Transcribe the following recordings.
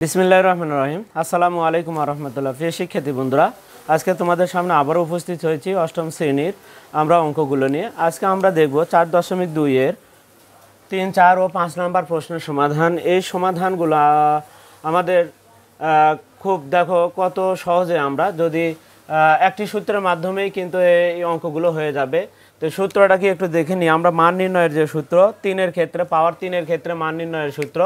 বিসমিল্লাহির রহমানির রহিম। আসসালামু আলাইকুম ওয়া রাহমাতুল্লাহ। প্রিয় শিক্ষার্থী বন্ধুরা, আজকে তোমাদের সামনে আবারও উপস্থিত হয়েছি অষ্টম শ্রেণীর আমরা অঙ্কগুলো নিয়ে। আজকে আমরা দেখব 4.2 এর 3, 4 ও 5 নাম্বার প্রশ্নের সমাধান। এই সমাধানগুলো আমাদের খুব দেখো কত সহজে আমরা যদি একটি সূত্রের মাধ্যমেই কিন্তু এই অঙ্কগুলো হয়ে যাবে। তো সূত্রটা কি একটু দেখে নিই। আমরা মান নির্ণয়ের যে সূত্র 3-এর ক্ষেত্রে, পাওয়ার 3-এর ক্ষেত্রে মান নির্ণয়ের সূত্র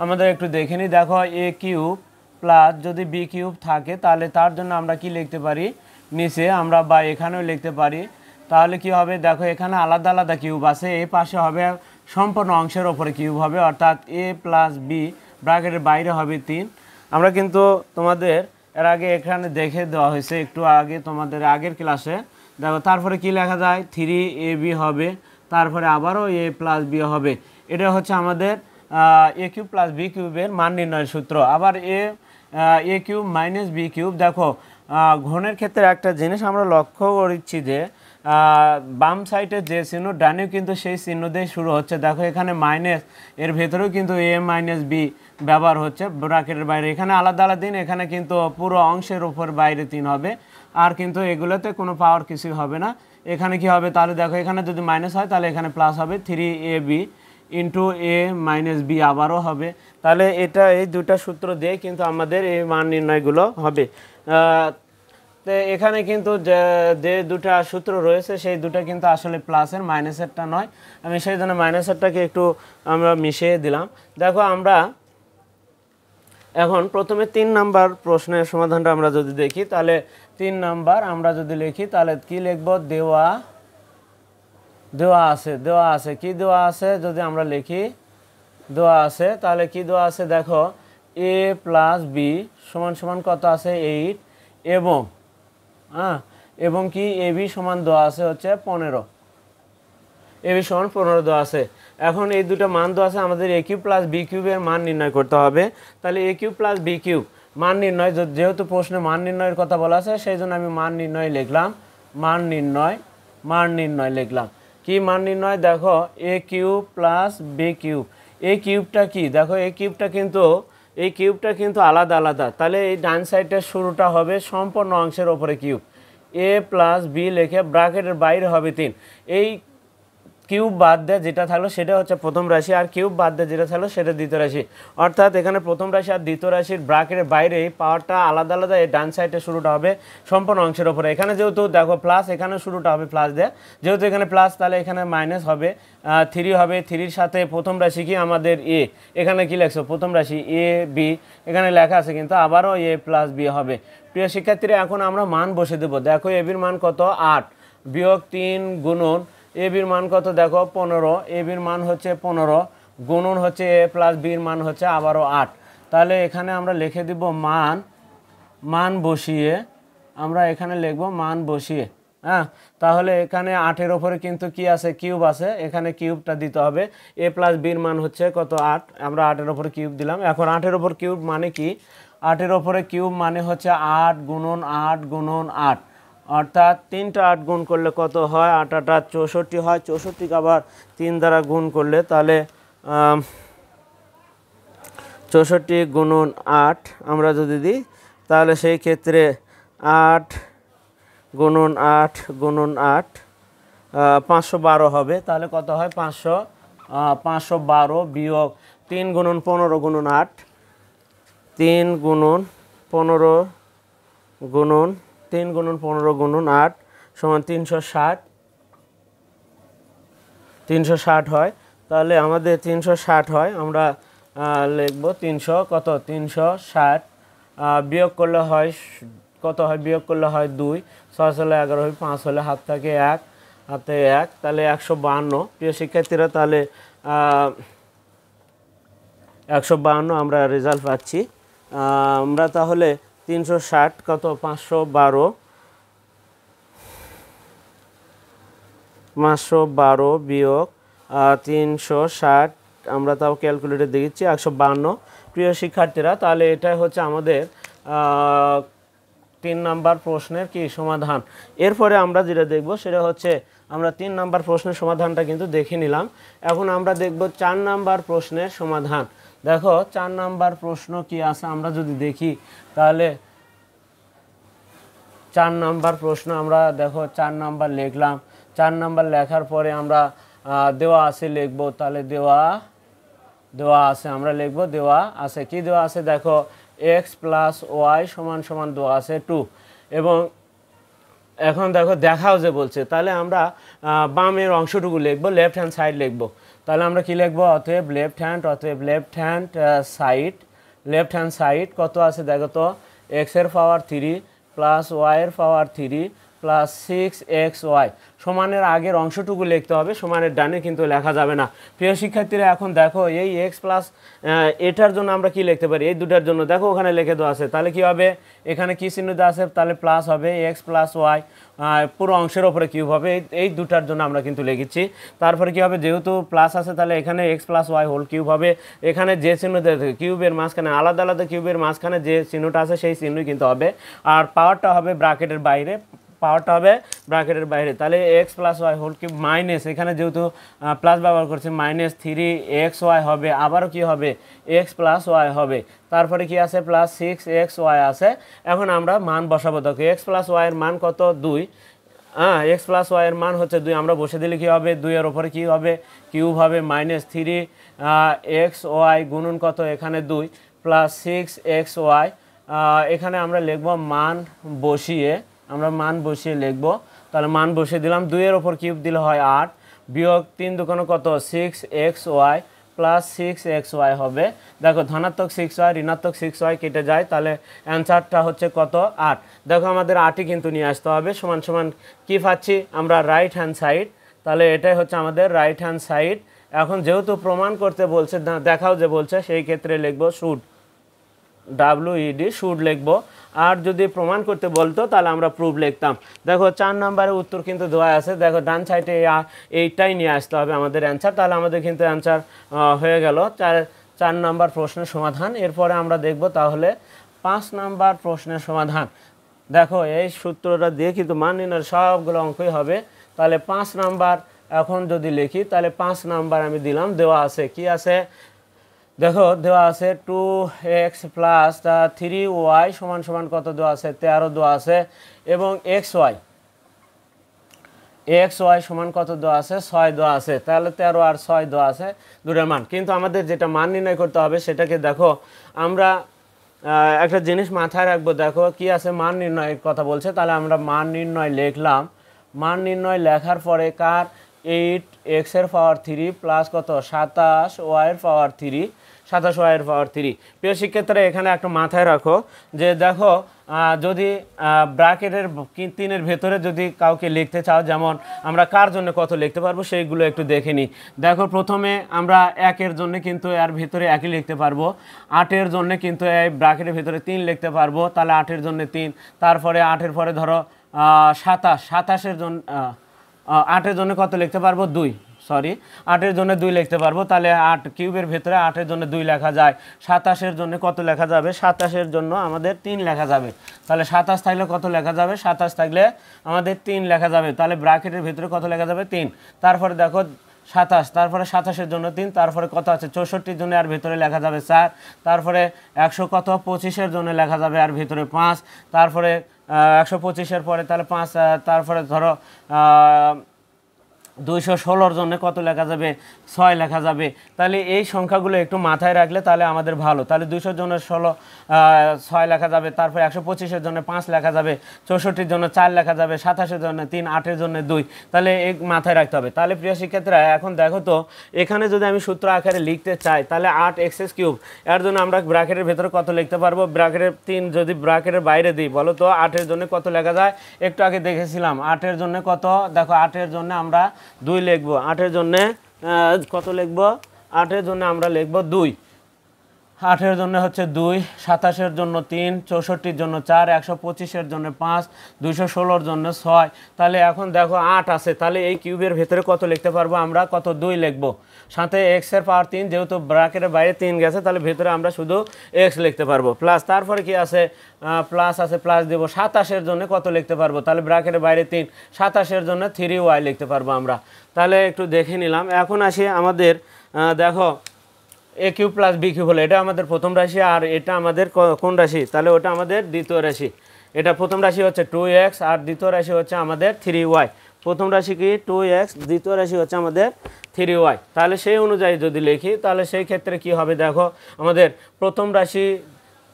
আমাদের একটু দেখে নিই। দেখো a কিউব প্লাস যদি b কিউব থাকে তাহলে তার জন্য আমরা কি লিখতে পারি, নিচে আমরা বা এখানেও লিখতে পারি। তাহলে কি হবে, দেখো এখানে আলাদা আলাদা কিউব আছে, এই পাশে হবে সম্পূর্ণ অংশের ওপরে কিউব হবে, অর্থাৎ a প্লাস b ব্র্যাকেটের বাইরে হবে 3। আমরা কিন্তু তোমাদের এর আগে এখানে দেখে দেওয়া হয়েছে একটু আগে তোমাদের আগের ক্লাসে। দেখো তারপরে কি লেখা যায়, 3ab হবে, তারপরে আবারও a প্লাস b হবে। এটা হচ্ছে আমাদের a কিউব প্লাস b কিউবের মান নির্ণয়ের সূত্র। আবার a cube minus b cube, দেখো ঘনের ক্ষেত্রে একটা জিনিস আমরা লক্ষ্য করছি যে বাম সাইডে যে চিহ্ন ডানেও কিন্তু সেই চিহ্ন দিয়ে শুরু হচ্ছে। দেখো এখানে মাইনাস, এর ভেতরেও কিন্তু a মাইনাস b ব্যবহার হচ্ছে ব্র্যাকেটের বাইরে। এখানে আলাদা আলাদা দিন, এখানে কিন্তু পুরো অংশের উপর বাইরে 3 হবে, আর কিন্তু এগুলোতে কোনো পাওয়ার কিছুই হবে না। এখানে কি হবে, তাহলে দেখো এখানে যদি মাইনাস হয় তাহলে এখানে প্লাস হবে, 3ab into a minus b আবারও হবে। তাহলে এটা এই দুটা সূত্র দিয়ে কিন্তু আমাদের এই মান নির্ণয়গুলো হবে। তো এখানে কিন্তু যে দুটা সূত্র রয়েছে সেই দুটা কিন্তু আসলে প্লাসের, মাইনাসেরটা নয়। আমি সেই জন্য মাইনাসেরটাকে একটু আমরা মিশিয়ে দিলাম। দেখো আমরা এখন প্রথমে 3 নাম্বার প্রশ্নের সমাধানটা আমরা যদি দেখি, তাহলে 3 নাম্বার আমরা যদি লিখি তাহলে কি লিখব, দেওয়া আছে কি দেওয়া আছে, যদি আমরা লিখি দেওয়া আছে তাহলে কি দেওয়া আছে, দেখো a প্লাস b সমান সমান কত আছে 8, এবং কি ab সমান দেওয়া আছে হচ্ছে 15, ab সমান 15 দেওয়া আছে। এখন এই দুটো মান দেওয়া আছে, আমাদের a কিউব প্লাস b কিউবের মান নির্ণয় করতে হবে। তাহলে a cube plus b cube মান নির্ণয়, যেহেতু প্রশ্নে মান নির্ণয়ের কথা বলা আছে সেই জন্য আমি মান নির্ণয় লিখলাম, মান নির্ণয় লিখলাম। কি মান নির্ণয়, দেখো a cube plus b cube, এই কিউবটা কি, দেখো এই কিউবটা কিন্তু আলাদা আলাদা। তাহলে এই ডান সাইডের শুরুটা হবে সম্পূর্ণ অংশের ওপরে কিউব, a প্লাস b লিখে ব্র্যাকেটের বাইরে হবে 3। এই কিউব বাদ দেয় যেটা থাকলো সেটা হচ্ছে প্রথম রাশি, আর কিউব বাদ দেয় যেটা থাকলো সেটা দ্বিতীয় রাশি। অর্থাৎ এখানে প্রথম রাশি আর দ্বিতীয় রাশির ব্র্যাকেটের বাইরে এই পাওয়ারটা আলাদা আলাদা, এই ডান সাইডে শুরুটা হবে সম্পূর্ণ অংশের ওপরে। এখানে যেহেতু দেখো প্লাস, এখানে শুরুটা হবে প্লাস দেয়, যেহেতু এখানে প্লাস তাহলে এখানে মাইনাস হবে, 3 হবে। 3-র সাথে প্রথম রাশি কি আমাদের a, এখানে কি লেখছো প্রথম রাশি a b, এখানে লেখা আছে কিন্তু আবারও a প্লাস b হবে। প্রিয় শিক্ষার্থীরা, এখন আমরা মান বসে দেবো। দেখো এবির মান কত 8 বিয়োগ 3 গুণন এবির মান কত, দেখো 15, এবির মান হচ্ছে 15 গুণন হচ্ছে a প্লাস বির মান হচ্ছে আবারও 8। তাহলে এখানে আমরা লিখে দিব মান বসিয়ে, আমরা এখানে লিখব মান বসিয়ে। তাহলে এখানে 8-এর ওপরে কিন্তু কি আছে, কিউব আছে, এখানে কিউবটা দিতে হবে। a প্লাস বির মান হচ্ছে কত 8, আমরা 8-এর ওপরে কিউব দিলাম। এখন 8-এর ওপর কিউব মানে কি, 8-এর ওপরে কিউব মানে হচ্ছে 8 গুণন 8 গুণন 8, অর্থাৎ 3টা 8 গুণ করলে কত হয়, 8 8 64 হয়। 64কে আবার 3 দ্বারা গুণ করলে তাহলে 64 গুণন 8 আমরা যদি দিই তাহলে সেই ক্ষেত্রে 8 গুণন 8 গুণন 8 512 হবে। তাহলে কত হয়, 512 বিয়োগ 3 গুণন 15 গুণন 8, 3 গুণন 15 গুণন 3 গুণন 15 গুণন 8 সমান 360 হয়। তাহলে আমাদের 360 হয়, আমরা লিখব 300 কত 360 বিয়োগ করলে হয় কত হয়, বিয়োগ করলে হয় 2, 6 হলে 11 হয়, 5 হলে হাত থাকে 1, হাতে 1, তাহলে 152। প্রিয় শিক্ষার্থীরা, তাহলে 152 আমরা রেজাল্ট পাচ্ছি। আমরা তাহলে 360 কত 512 বিয়োগ 360 আমরা তাও ক্যালকুলেটর দেখেছি 152। প্রিয় শিক্ষার্থীরা, তাহলে এটাই হচ্ছে আমাদের 3 নাম্বার প্রশ্নের কি সমাধান। এরপরে আমরা যেটা দেখব সেটা হচ্ছে আমরা 3 নাম্বার প্রশ্নের সমাধানটা কিন্তু দেখে নিলাম। এখন আমরা দেখব 4 নাম্বার প্রশ্নের সমাধান। দেখো 4 নাম্বার প্রশ্ন কি আছে আমরা যদি দেখি তাহলে 4 নাম্বার প্রশ্ন আমরা দেখো 4 নাম্বার লিখলাম। 4 নাম্বার লেখার পরে আমরা দেওয়া আছে লিখব। তাহলে দেওয়া আছে আমরা লিখব দেওয়া আছে কি দেওয়া আছে দেখো x প্লাস ওয়াই সমান সমান দেওয়া আছে 2 এবং এখন দেখো দেখাও যে বলছে তাহলে আমরা বামের অংশটুকু লিখব, লেফট হ্যান্ড সাইড লিখব। তাহলে আমরা কি লিখব অতএব লেফট হ্যান্ড সাইড কত আছে দেখো তো x এর পাওয়ার 3 প্লাস y এর পাওয়ার 3 প্লাস 6xy সমানের আগের অংশটুকু লিখতে হবে, সমানের ডানে কিন্তু লেখা যাবে না। প্রিয় শিক্ষার্থীরা এখন দেখো এই x প্লাস এটার জন্য আমরা কি লিখতে পারি, এই দুটার জন্য দেখো ওখানে লিখে দেওয়া আছে। তাহলে কি হবে এখানে কি চিহ্ন দেওয়া আছে তাহলে প্লাস হবে x প্লাস ওয়াই পুরো অংশের ওপরে কিউব হবে, এই দুটার জন্য আমরা কিন্তু লিখেছি। তারপরে কি হবে যেহেতু প্লাস আছে তাহলে এখানে x plus y whole cube হবে। এখানে যে চিহ্ন কিউবের মাঝখানে আলাদা আলাদা কিউবের মাঝখানে যে চিহ্নটা আছে সেই চিহ্নই কিন্তু হবে। আর পাওয়ারটা হবে ব্র্যাকেটের বাইরে, তাহলে x plus y whole cube minus এখানে যেহেতু প্লাস ব্যবহার করছে মাইনাস 3xy হবে, আবারও কি হবে x প্লাস ওয়াই হবে। তারপরে কি আছে প্লাস 6xy আছে। এখন আমরা মান বসাবো, দেখো x প্লাস ওয়াই এর মান কত 2, x প্লাস ওয়াই এর মান হচ্ছে 2, আমরা বসে দিলে কি হবে 2 এর ওপরে কি হবে কিউব হবে মাইনাস 3xy গুণন কত এখানে 2 প্লাস 6xy। এখানে আমরা লিখব মান বসিয়ে লিখব। তাহলে মান বসিয়ে দিলাম, 2 এর ওপর কিউব দিলে হয় 8 বিয়োগ 3 দুগুণে কত 6xy প্লাস 6xy হবে। দেখো ধনাত্মক 6y ঋণাত্মক 6y কেটে যায়, তাহলে অ্যান্সারটা হচ্ছে কত 8। দেখো আমাদের 8ই কিন্তু নিয়ে আসতে হবে, সমান সমান কি পাচ্ছি আমরা রাইট হ্যান্ড সাইড। তাহলে এটাই হচ্ছে আমাদের রাইট হ্যান্ড সাইড। এখন যেহেতু প্রমাণ করতে বলছে দেখাও যে বলছে সেই ক্ষেত্রে লিখবো শুড, WED শুড লিখবো। আর যদি প্রমাণ করতে বলতো তাহলে আমরা প্রুফ লিখতাম। দেখো 4 নম্বরের উত্তর কিন্তু দেওয়া আছে, দেখো ডান সাইডে এইটাই নিয়ে আসতে হবে আমাদের অ্যান্সার। তাহলে আমাদের কিন্তু অ্যান্সার হয়ে গেল 4 নম্বর প্রশ্নের সমাধান। এরপরে আমরা দেখব তাহলে 5 নম্বর প্রশ্নের সমাধান। দেখো এই সূত্রটা দিয়ে কিন্তু মান নির্ণয়ের সবগুলো অঙ্কই হবে। তাহলে 5 নাম্বার এখন যদি লিখি তাহলে 5 নাম্বার আমি দিলাম, দেওয়া আছে কি আছে দেখো দেওয়া আছে 2x প্লাস 3y সমান সমান কত দেওয়া আছে 13 দেওয়া আছে, এবং xy সমান কত দেওয়া আছে 6 দেওয়া আছে। তাহলে 13 আর 6 দেওয়া আছে দুটার মান। কিন্তু আমাদের যেটা মান নির্ণয় করতে হবে সেটাকে দেখো আমরা একটা জিনিস মাথায় রাখবো। দেখো কি আছে মান নির্ণয়ের কথা বলছে, তাহলে আমরা মান নির্ণয় লিখলাম। মান নির্ণয় লেখার পরে কার 8x এর পাওয়ার 3 প্লাস কত 27y এর পাওয়ার 3, 27y এর পাওয়ার 3। প্রিয় শিক্ষার্থীরা এখানে একটা মাথায় রাখো যে দেখো যদি ব্র্যাকেটের 3-এর ভেতরে যদি কাউকে লিখতে চাও, যেমন আমরা কার জন্য কত লিখতে পারবো সেইগুলো একটু দেখে নিই। দেখো প্রথমে আমরা 1-এর জন্য কিন্তু এর ভিতরে 1ই লিখতে পারবো, 8-এর জন্য কিন্তু এই ব্র্যাকেটের ভিতরে 3 লিখতে পারবো, তাহলে 8-এর জন্য 3। তারপরে 8-এর পরে ধরো 27-এর জন্য 8-এর জন্য কত লিখতে পারবো 2, 8-এর জন্য 2 লিখতে পারবো। তাহলে 8 কিউবের ভেতরে 8-এর জন্য 2 লেখা যায়। 27-এর জন্য কত লেখা যাবে 27-এর জন্য আমাদের 3 লেখা যাবে। তাহলে 27 থাকলে কত লেখা যাবে 27 থাকলে আমাদের 3 লেখা যাবে। তাহলে ব্র্যাকেটের ভেতরে কত লেখা যাবে 3। তারপরে দেখো 27, তারপরে 27-এর জন্য 3, তারপরে কত আছে 64-এর জন্য আর ভেতরে লেখা যাবে 4, তারপরে 125-এর জন্য লেখা যাবে আর ভেতরে 5, তারপরে 125-এর পরে তাহলে 5, তারপরে ধরো 216-র জন্য কত লেখা যাবে 6 লেখা যাবে। তাহলে এই সংখ্যাগুলো একটু মাথায় রাখলে তাহলে আমাদের ভালো। তাহলে 200-র জন্য 6 লেখা যাবে, তারপর 125-এর জন্য 5 লেখা যাবে, 64-র জন্য 4 লেখা যাবে, 27-এর জন্য 3, 8-এর জন্য 2। তাহলে এই মাথায় রাখতে হবে। তাহলে প্রিয় শিক্ষার্থীরা এখন দেখো তো এখানে যদি আমি সূত্র আকারে লিখতে চাই তাহলে 8x³ এর জন্য আমরা ব্র্যাকেটের ভেতরে কত লিখতে পারবো, ব্র্যাকেটের 3 যদি ব্র্যাকেটের বাইরে দিই বলো তো 8-এর জন্য কত লেখা যায়, একটু আগে দেখেছিলাম 8-এর জন্য কত, দেখো 8-এর জন্য আমরা 2 লিখবো। 8-এর জন্য কত লিখবো, 8-এর জন্য আমরা লিখবো 2, 8-এর জন্য হচ্ছে 2, 27-এর জন্য 3, 64-র জন্য 4, 125-এর জন্য 5, 216-র জন্য 6। তাহলে এখন দেখো 8 আছে, তাহলে এই কিউবের ভেতরে কত লিখতে পারবো আমরা কত 2 লিখবো, সাথে x এর পাওয়ার 3 যেহেতু ব্র্যাকেটের বাইরে 3 গেছে তাহলে ভেতরে আমরা শুধু x লিখতে পারবো, প্লাস তারপরে কি আছে প্লাস আছে প্লাস দেবো। 27-এর জন্য কত লিখতে পারবো, তাহলে ব্র্যাকেটের বাইরে 3, 27-এর জন্য 3y লিখতে পারবো আমরা। তাহলে একটু দেখে নিলাম। এখন আসি আমাদের দেখো এ কিউব প্লাস বি কিউব হলো এটা আমাদের প্রথম রাশি, আর এটা আমাদের কোন রাশি, তাহলে ওটা আমাদের দ্বিতীয় রাশি। এটা প্রথম রাশি হচ্ছে 2x আর দ্বিতীয় রাশি হচ্ছে আমাদের 3y। প্রথম রাশি কি 2x, দ্বিতীয় রাশি হচ্ছে আমাদের 3y। তাহলে সেই অনুযায়ী যদি লিখি তাহলে সেই ক্ষেত্রে কি হবে, দেখো আমাদের প্রথম রাশি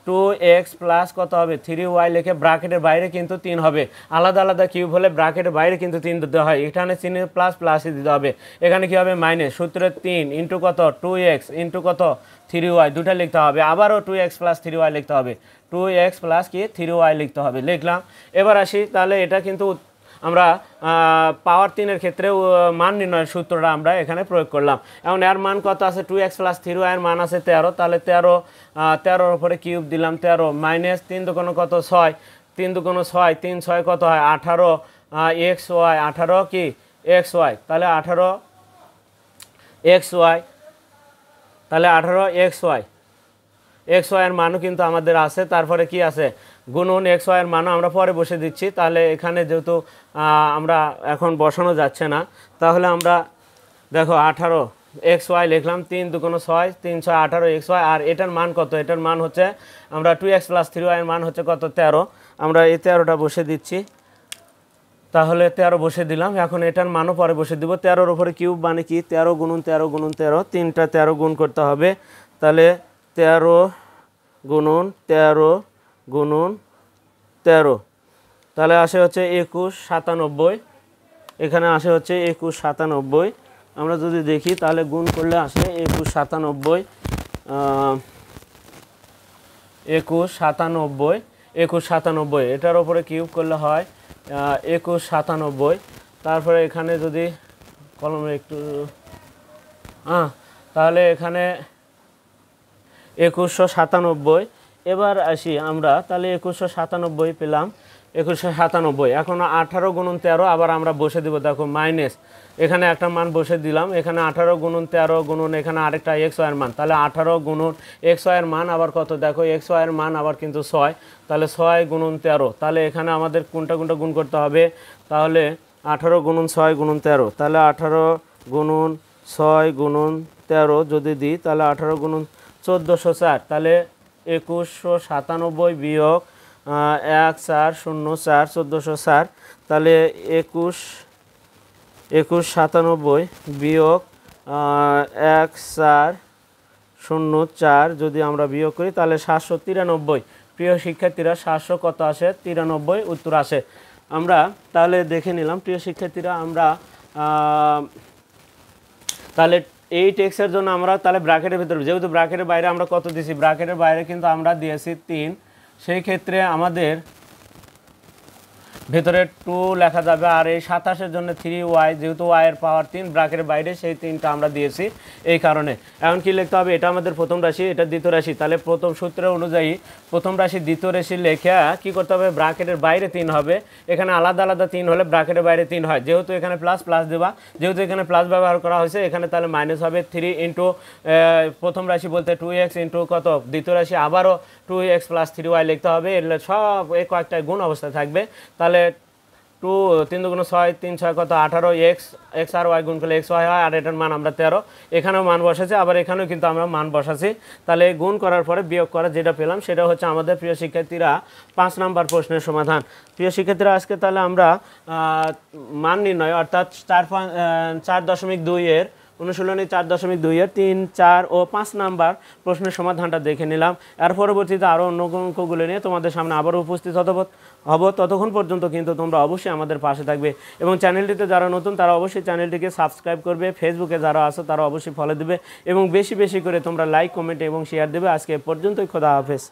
2x প্লাস কত হবে 3y লিখে ব্র্যাকেটের বাইরে কিন্তু 3 হবে। আলাদা আলাদা কিউব হলে ব্র্যাকেটের বাইরে কিন্তু 3 দিতে হয়, এখানে চিহ্ন প্লাস প্লাসই দিতে হবে। এখানে কি হবে মাইনাস, সূত্রে 3 ইন্টু কত 2x ইন্টু কত 3y, দুটা লিখতে হবে। আবারও 2x প্লাস 3y লিখতে হবে, 2x প্লাস কি 3y লিখতে হবে, লিখলাম। এবার আসি, তাহলে এটা কিন্তু আমরা পাওয়ার 3-এর ক্ষেত্রে মান নির্ণয়ের সূত্রটা আমরা এখানে প্রয়োগ করলাম। এখন এর মান কত আছে 2x প্লাস 3y এর মান আছে 13, তাহলে 13 উপরে কিউব দিলাম 13 মাইনাস 3 দুগুণ কত 6, 3 দুগুণ 6, 3 6 কত হয় 18 xy, 18 কি xy, তাহলে 18 xy, তাহলে 18 xy এর মানও কিন্তু আমাদের আছে। তারপরে কি আছে গুণন xy এর মানও আমরা পরে বসে দিচ্ছি। তাহলে এখানে যেহেতু আমরা এখন বসানো যাচ্ছে না, তাহলে আমরা দেখো 18 xy লিখলাম, 3 দুগুণ 6, 3 6 18 xy, আর এটার মান কত, এটার মান হচ্ছে আমরা 2x প্লাস 3y এর মান হচ্ছে কত 13, আমরা এই 13টা বসে দিচ্ছি। তাহলে 13 বসে দিলাম, এখন এটার মানও পরে বসে দিব। 13-র উপরে কিউব মানে কি 13 গুণন 13 গুণন 13, তিনটা 13 গুণ করতে হবে। তাহলে 13 গুণন 13 গুণন 13, তাহলে আসে হচ্ছে 21 97, এখানে আসে হচ্ছে 21 97। আমরা যদি দেখি তাহলে গুণ করলে আসে 21 97, 21 97, 21 97, এটার ওপরে কিউব করলে হয় 21 97। তারপরে এখানে যদি কলমে একটু তাহলে এখানে 2197। এবার আসি আমরা, তাহলে 2197 পেলাম, 2197। এখন 18 গুণন 13 আবার আমরা বসে দিব, দেখো মাইনাস, এখানে একটা মান বসে দিলাম, এখানে 18 গুণন 13 গুণন এখানে আরেকটা xy এর মান, তাহলে 18 গুণন xy এর মান আবার কত, দেখো xy এর মান আবার কিন্তু 6, তাহলে 6 গুণন 13, তাহলে এখানে আমাদের কোনটা কোনটা গুণ করতে হবে, তাহলে 18 গুণন 6 গুণন 13, তাহলে 18 গুণন 6 গুণন 13 যদি দিই তাহলে 18 গুণন 1404, তাহলে 2197 বিয়োগ 1404 1404, তাহলে 2197 বিয়োগ 1404 যদি আমরা বিয়োগ করি তাহলে 793। প্রিয় শিক্ষার্থীরা 700 কত আসে 93 উত্তর আসে। আমরা তাহলে দেখে নিলাম প্রিয় শিক্ষার্থীরা, আমরা তাহলে 8x এর জন্য আমরা তাহলে ব্র্যাকেটের ভিতরে, যেহেতু ব্র্যাকেটের বাইরে আমরা কত দিয়েছি, ব্র্যাকেটের বাইরে কিন্তু আমরা দিয়েছি 3, সেই ক্ষেত্রে আমাদের ভেতরে 2 লেখা যাবে। আর এই 27-এর জন্য 3y, যেহেতু y এর পাওয়ার 3 ব্র্যাকেটের বাইরে, সেই 3টা আমরা দিয়েছি এই কারণে। এখন কি লিখতে হবে, এটা আমাদের প্রথম রাশি, এটা দ্বিতীয় রাশি, তাহলে প্রথম সূত্রের অনুযায়ী প্রথম রাশি দ্বিতীয় রাশি লেখা কি করতে হবে, ব্র্যাকেটের বাইরে 3 হবে, এখানে আলাদা আলাদা 3 হলে ব্র্যাকেটের বাইরে 3 হয়, যেহেতু এখানে প্লাস প্লাস দেবা, যেহেতু এখানে প্লাস ব্যবহার করা হয়েছে, এখানে তাহলে মাইনাস হবে 3 ইন্টু প্রথম রাশি বলতে 2x ইন্টু কত দ্বিতীয় রাশি আবারও 2x প্লাস 3y লিখতে হবে, এগুলো সব এই কয়েকটা গুণ অবস্থায় থাকবে। তাহলে 2 3 দুগুণ 6, 3 6 কত 18, x আর y গুণ করলে xy হয়, আর এটার মান আমরা 13, এখানেও মান বসাচ্ছি, আবার এখানেও কিন্তু আমরা মান বসাচ্ছি। তাহলে গুণ করার পরে বিয়োগ করা যেটা পেলাম সেটা হচ্ছে আমাদের প্রিয় শিক্ষার্থীরা 5 নম্বর প্রশ্নের সমাধান। প্রিয় শিক্ষার্থীরা আজকে তাহলে আমরা মান নির্ণয় অর্থাৎ 4.2 এর অনুশীলনী 4.2 এর 3, 4 ও 5 নাম্বার প্রশ্নের সমাধানটা দেখে নিলাম। এর পরবর্তীতে আরও অন্য অঙ্কগুলো নিয়ে তোমাদের সামনে আবারও উপস্থিত হব। ততক্ষণ পর্যন্ত কিন্তু তোমরা অবশ্যই আমাদের পাশে থাকবে, এবং চ্যানেলটিতে যারা নতুন তারা অবশ্যই চ্যানেলটিকে সাবস্ক্রাইব করবে, ফেসবুকে যারা আছো তারা অবশ্যই ফলো দেবে, এবং বেশি বেশি করে তোমরা লাইক কমেন্ট এবং শেয়ার দেবে। আজকে পর্যন্তই, খোদা হাফেজ।